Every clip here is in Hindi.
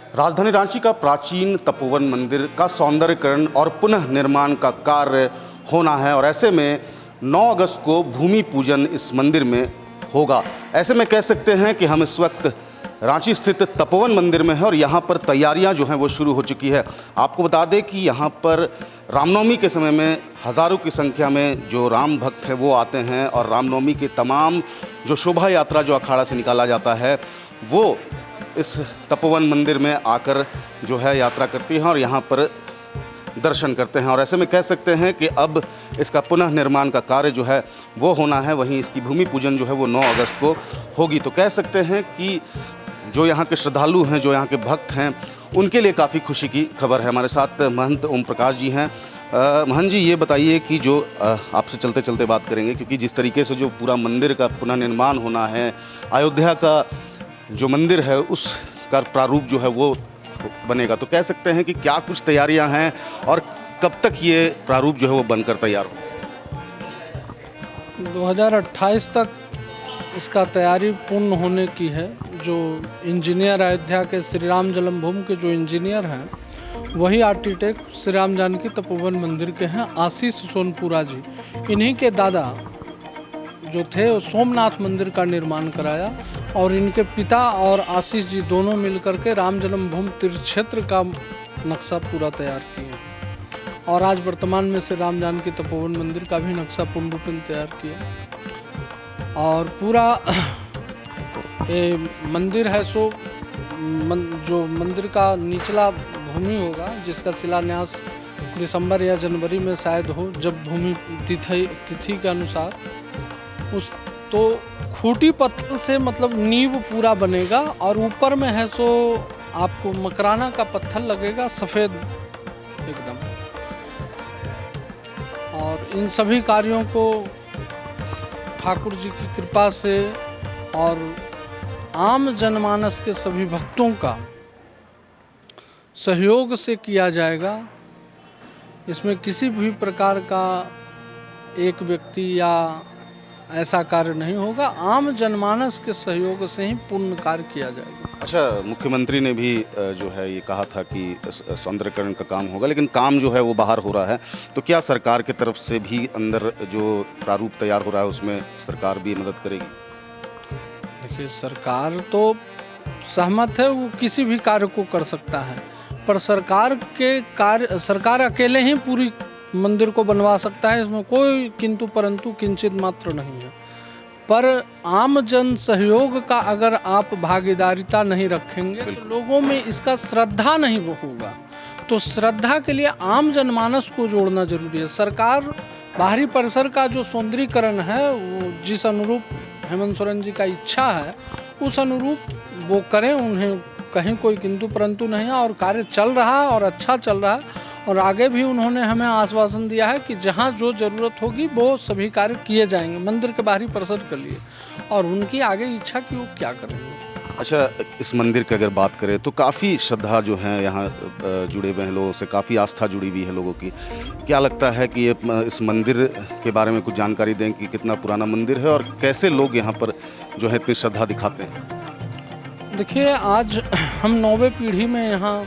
राजधानी रांची का प्राचीन तपोवन मंदिर का सौंदर्यीकरण और पुनः निर्माण का कार्य होना है और ऐसे में 9 अगस्त को भूमि पूजन इस मंदिर में होगा। ऐसे में कह सकते हैं कि हम इस वक्त रांची स्थित तपोवन मंदिर में हैं और यहाँ पर तैयारियाँ जो हैं वो शुरू हो चुकी है। आपको बता दें कि यहाँ पर रामनवमी के समय में हज़ारों की संख्या में जो राम भक्त हैं वो आते हैं और रामनवमी के तमाम जो शोभा यात्रा जो अखाड़ा से निकाला जाता है वो इस तपोवन मंदिर में आकर जो है यात्रा करती हैं और यहाँ पर दर्शन करते हैं। और ऐसे में कह सकते हैं कि अब इसका पुनः निर्माण का कार्य जो है वो होना है, वहीं इसकी भूमि पूजन जो है वो 9 अगस्त को होगी। तो कह सकते हैं कि जो यहाँ के श्रद्धालु हैं, जो यहाँ के भक्त हैं, उनके लिए काफ़ी खुशी की खबर है। हमारे साथ महंत ओम प्रकाश जी हैं। महंत जी, ये बताइए कि जो आपसे चलते चलते बात करेंगे, क्योंकि जिस तरीके से जो पूरा मंदिर का पुनः निर्माण होना है, अयोध्या का जो मंदिर है उसका प्रारूप जो है वो बनेगा, तो कह सकते हैं कि क्या कुछ तैयारियां हैं और कब तक ये प्रारूप जो है वो बनकर तैयार हो? 2028 तक इसका तैयारी पूर्ण होने की है। जो इंजीनियर अयोध्या के श्री राम जन्मभूमि के जो इंजीनियर हैं वही आर्किटेक्ट श्री राम जानकी तपोवन मंदिर के हैं, आशीष सोनपुरा जी। इन्हीं के दादा जो थे वो सोमनाथ मंदिर का निर्माण कराया और इनके पिता और आशीष जी दोनों मिलकर के राम जन्मभूमि तीर्थ क्षेत्र का नक्शा पूरा तैयार किए और आज वर्तमान में श्री राम जानकी तपोवन मंदिर का भी नक्शा पूर्ण रूप में तैयार किया। और पूरा ये मंदिर है सो जो मंदिर का निचला भूमि होगा जिसका शिलान्यास दिसंबर या जनवरी में शायद हो, जब भूमि तिथि के अनुसार उस तो खूंटी पत्थर से मतलब नींव पूरा बनेगा और ऊपर में है सो आपको मकराना का पत्थर लगेगा सफ़ेद एकदम। और इन सभी कार्यों को ठाकुर जी की कृपा से और आम जनमानस के सभी भक्तों का सहयोग से किया जाएगा। इसमें किसी भी प्रकार का एक व्यक्ति या ऐसा कार्य नहीं होगा, आम जनमानस के सहयोग से ही पूर्ण कार्य किया जाएगा। अच्छा, मुख्यमंत्री ने भी जो है ये कहा था कि सौंदर्यीकरण का काम होगा, लेकिन काम जो है वो बाहर हो रहा है, तो क्या सरकार की तरफ से भी अंदर जो प्रारूप तैयार हो रहा है उसमें सरकार भी मदद करेगी? देखिए, सरकार तो सहमत है, वो किसी भी कार्य को कर सकता है, पर सरकार अकेले ही पूरी मंदिर को बनवा सकता है, इसमें कोई किंतु परंतु किंचित मात्र नहीं है। पर आम जन सहयोग का अगर आप भागीदारिता नहीं रखेंगे तो लोगों में इसका श्रद्धा नहीं होगा। तो श्रद्धा के लिए आम जनमानस को जोड़ना जरूरी है। सरकार बाहरी परिसर का जो सौंदर्यीकरण है वो जिस अनुरूप हेमंत सोरेन जी का इच्छा है उस अनुरूप वो करें, उन्हें कहीं कोई किंतु परंतु नहीं है और कार्य चल रहा है और अच्छा चल रहा है। और आगे भी उन्होंने हमें आश्वासन दिया है कि जहां जो ज़रूरत होगी वो सभी कार्य किए जाएंगे मंदिर के बाहरी परिसर के लिए, और उनकी आगे इच्छा कि वो क्या करेंगे। अच्छा, इस मंदिर की अगर बात करें तो काफ़ी श्रद्धा जो है यहाँ जुड़े हुए हैं लोगों से, काफ़ी आस्था जुड़ी हुई है लोगों की। क्या लगता है कि ये इस मंदिर के बारे में कुछ जानकारी दें कि कितना पुराना मंदिर है और कैसे लोग यहाँ पर जो है इतनी श्रद्धा दिखाते हैं? देखिए, आज हम 9वीं पीढ़ी में यहाँ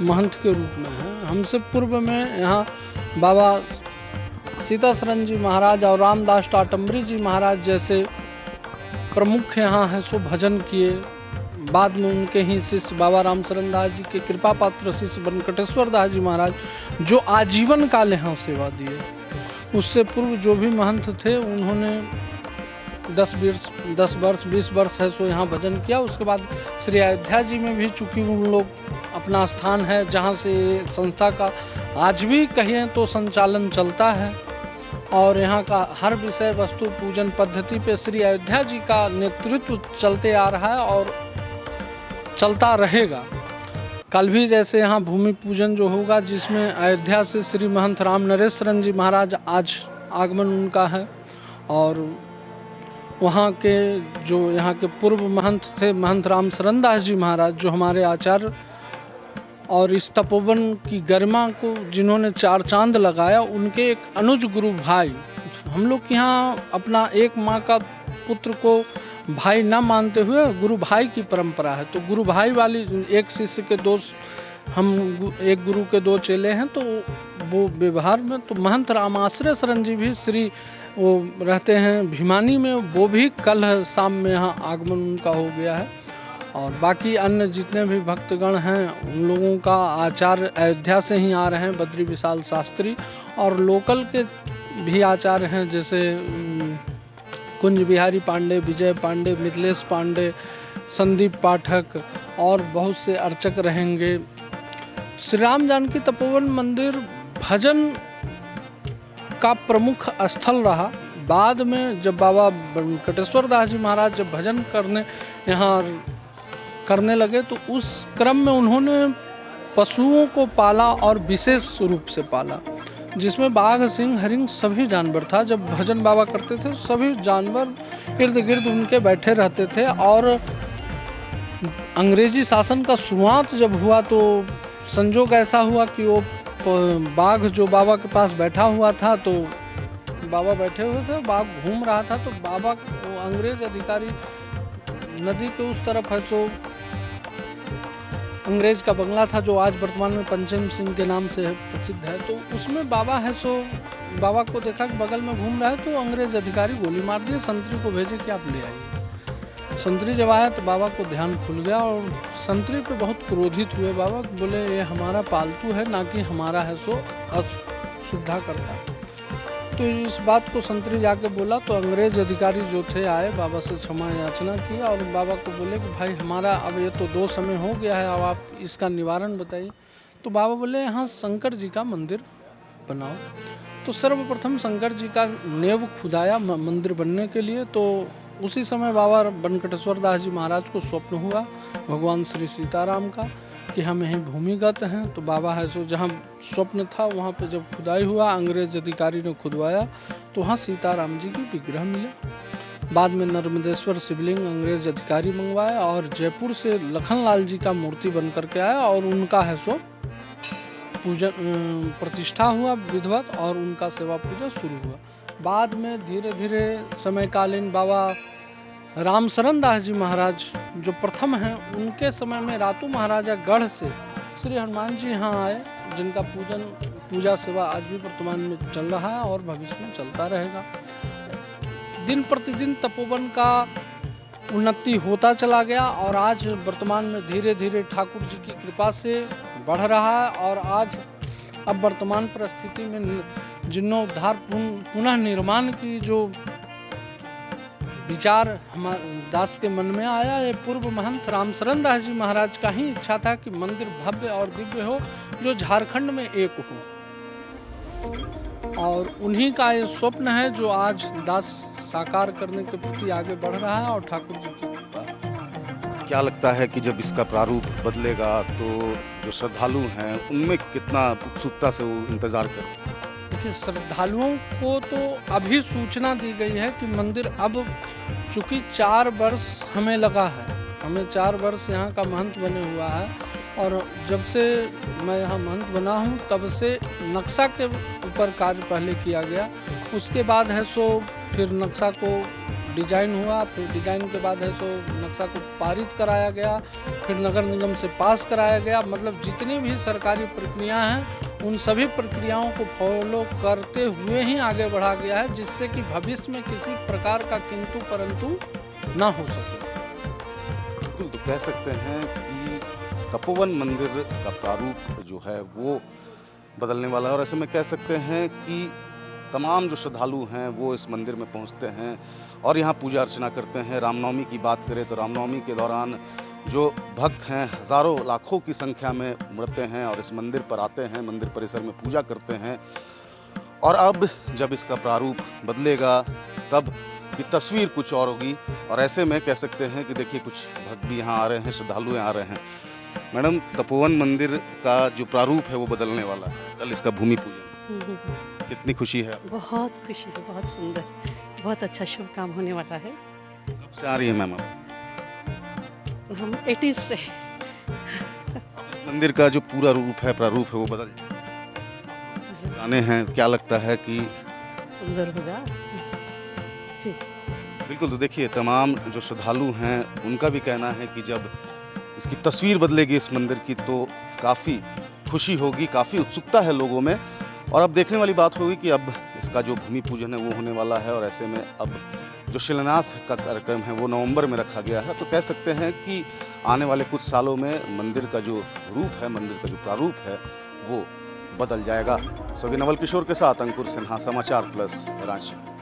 महंत के रूप में हैं। हमसे पूर्व में यहाँ बाबा सीताशरण जी महाराज और रामदास टाटम्बरी जी महाराज जैसे प्रमुख यहाँ हैं सो भजन किए। बाद में उनके ही शिष्य बाबा रामशरण दास जी के कृपा पात्र शिष्य वेंकटेश्वर दास जी महाराज जो आजीवन काल यहाँ सेवा दिए। उससे पूर्व जो भी महंत थे उन्होंने 10 वर्ष 20 वर्ष है सो यहाँ भजन किया। उसके बाद श्री अयोध्या जी में भी चूँकि उन लोग अपना स्थान है जहाँ से संस्था का आज भी कहें तो संचालन चलता है और यहाँ का हर विषय वस्तु पूजन पद्धति पे श्री अयोध्या जी का नेतृत्व चलते आ रहा है और चलता रहेगा। कल भी जैसे यहाँ भूमि पूजन जो होगा जिसमें अयोध्या से श्री महंत राम नरेश्वरन जी महाराज आज आगमन उनका है और वहाँ के जो यहाँ के पूर्व महंत थे महंत राम शरण दास जी महाराज जो हमारे आचार्य और इस तपोवन की गरिमा को जिन्होंने 4 चांद लगाया, उनके एक अनुज गुरु भाई हम लोग यहाँ अपना एक माँ का पुत्र को भाई ना मानते हुए गुरु भाई की परंपरा है। तो गुरु भाई वाली एक शिष्य के दो, हम एक गुरु के दो चेले हैं, तो वो व्यवहार में तो महंत रामाश्रय शरण जी भी श्री वो रहते हैं भिमानी में, वो भी कल शाम में यहाँ आगमन उनका हो गया है। और बाकी अन्य जितने भी भक्तगण हैं उन लोगों का आचार्य अयोध्या से ही आ रहे हैं, बद्री विशाल शास्त्री, और लोकल के भी आचार्य हैं जैसे कुंज बिहारी पांडे, विजय पांडे, मिथिलेश पांडे, संदीप पाठक और बहुत से अर्चक रहेंगे। श्री राम जानकी तपोवन मंदिर भजन का प्रमुख स्थल रहा। बाद में जब बाबा वेंकटेश्वर दास जी महाराज जब भजन यहाँ करने लगे, तो उस क्रम में उन्होंने पशुओं को पाला और विशेष रूप से पाला, जिसमें बाघ, सिंह, हरिण सभी जानवर था। जब भजन बाबा करते थे सभी जानवर इर्द गिर्द उनके बैठे रहते थे। और अंग्रेजी शासन का शुरुआत जब हुआ तो संजोग ऐसा हुआ कि वो बाघ जो बाबा के पास बैठा हुआ था, तो बाबा बैठे हुए थे, बाघ घूम रहा था, तो बाबा वो अंग्रेज अधिकारी नदी के उस तरफ है, तो अंग्रेज का बंगला था जो आज वर्तमान में पंचम सिंह के नाम से प्रसिद्ध है। तो उसमें बाबा है, सो बाबा को देखा कि बगल में घूम रहा है, तो अंग्रेज अधिकारी गोली मार दिए, संतरी को भेजे कि आप ले आइए। संतरी जब आया तो बाबा को ध्यान खुल गया और संतरी पे बहुत क्रोधित हुए बाबा, बोले ये हमारा पालतू है ना कि हमारा है, सो अशुद्धा करता। तो इस बात को संतरी जाके बोला, तो अंग्रेज अधिकारी जो थे आए, बाबा से क्षमा याचना की और बाबा को बोले कि भाई हमारा अब ये तो 2 समय हो गया है, अब आप इसका निवारण बताइए। तो बाबा बोले यहाँ शंकर जी का मंदिर बनाओ। तो सर्वप्रथम शंकर जी का नेव खुदाया मंदिर बनने के लिए। तो उसी समय बाबा वेंकटेश्वर दास जी महाराज को स्वप्न हुआ भगवान श्री सीताराम का कि हम यहीं भूमिगत हैं। तो बाबा है सो जहाँ स्वप्न था वहाँ पे जब खुदाई हुआ, अंग्रेज अधिकारी ने खुदवाया, तो वहाँ सीताराम जी की विग्रह मिले। बाद में नर्मदेश्वर शिवलिंग अंग्रेज अधिकारी मंगवाया और जयपुर से लखनलाल जी का मूर्ति बन करके आया और उनका है सो पूजन प्रतिष्ठा हुआ विधिवत और उनका सेवा पूजा शुरू हुआ। बाद में धीरे धीरे समयकालीन बाबा रामशरण दास जी महाराज जो प्रथम हैं, उनके समय में रातू महाराजा गढ़ से श्री हनुमान जी यहाँ आए, जिनका पूजा सेवा आज भी वर्तमान में चल रहा है और भविष्य में चलता रहेगा। दिन प्रतिदिन तपोवन का उन्नति होता चला गया और आज वर्तमान में धीरे धीरे ठाकुर जी की कृपा से बढ़ रहा है। और आज अब वर्तमान परिस्थिति में जीर्णोद्धार पुनः निर्माण की जो विचार हमारे दास के मन में आया, ये पूर्व महंत रामशरण दास जी महाराज का ही इच्छा था कि मंदिर भव्य और दिव्य हो जो झारखंड में एक हो, और उन्हीं का ये स्वप्न है जो आज दास साकार करने के प्रति आगे बढ़ रहा है और ठाकुर जी की कृपा। क्या लगता है कि जब इसका प्रारूप बदलेगा तो जो श्रद्धालु हैं उनमें कितना उत्सुकता से वो इंतजार करें? देखिए, श्रद्धालुओं को तो अभी सूचना दी गई है कि मंदिर अब चूँकि 4 वर्ष हमें लगा है, हमें 4 वर्ष यहाँ का महंत बने हुआ है, और जब से मैं यहाँ महंत बना हूँ तब से नक्शा के ऊपर कार्य पहले किया गया। उसके बाद है सो फिर नक्शा को डिजाइन हुआ, फिर डिजाइन के बाद है सो नक्शा को पारित कराया गया, फिर नगर निगम से पास कराया गया। मतलब जितनी भी सरकारी प्रक्रिया हैं उन सभी प्रक्रियाओं को फॉलो करते हुए ही आगे बढ़ा गया है, जिससे कि भविष्य में किसी प्रकार का किंतु परंतु ना हो सके। बिल्कुल, तो कह सकते हैं कि तपोवन मंदिर का प्रारूप जो है वो बदलने वाला है, और ऐसे में कह सकते हैं कि तमाम जो श्रद्धालु हैं वो इस मंदिर में पहुंचते हैं और यहाँ पूजा अर्चना करते हैं। रामनवमी की बात करें तो रामनवमी के दौरान जो भक्त हैं हज़ारों लाखों की संख्या में उमड़ते हैं और इस मंदिर पर आते हैं, मंदिर परिसर में पूजा करते हैं। और अब जब इसका प्रारूप बदलेगा तब की तस्वीर कुछ और होगी, और ऐसे में कह सकते हैं कि देखिए कुछ भक्त भी यहाँ आ रहे हैं, श्रद्धालु यहाँ आ रहे हैं। मैडम, तपोवन मंदिर का जो प्रारूप है वो बदलने वाला है, कल इसका भूमि पूजन, कितनी खुशी है? बहुत खुशी है, बहुत सुंदर, बहुत अच्छा शुभ काम होने वाला है। कब से आ रही है मैम आप? हम 80s से। मंदिर का जो पूरा रूप है, प्रारूप है, वो बदल जाने हैं, क्या लगता है कि सुंदर होगा जी? बिल्कुल, तो देखिए तमाम जो श्रद्धालु हैं उनका भी कहना है कि जब इसकी तस्वीर बदलेगी इस मंदिर की तो काफ़ी खुशी होगी, काफ़ी उत्सुकता है लोगों में। और अब देखने वाली बात होगी कि अब इसका जो भूमि पूजन है वो होने वाला है, और ऐसे में अब जो शिलान्यास का कार्यक्रम है वो नवंबर में रखा गया है। तो कह सकते हैं कि आने वाले कुछ सालों में मंदिर का जो रूप है, मंदिर का जो प्रारूप है वो बदल जाएगा। सो नवल किशोर के साथ अंकुर सिन्हा, समाचार प्लस, रांची।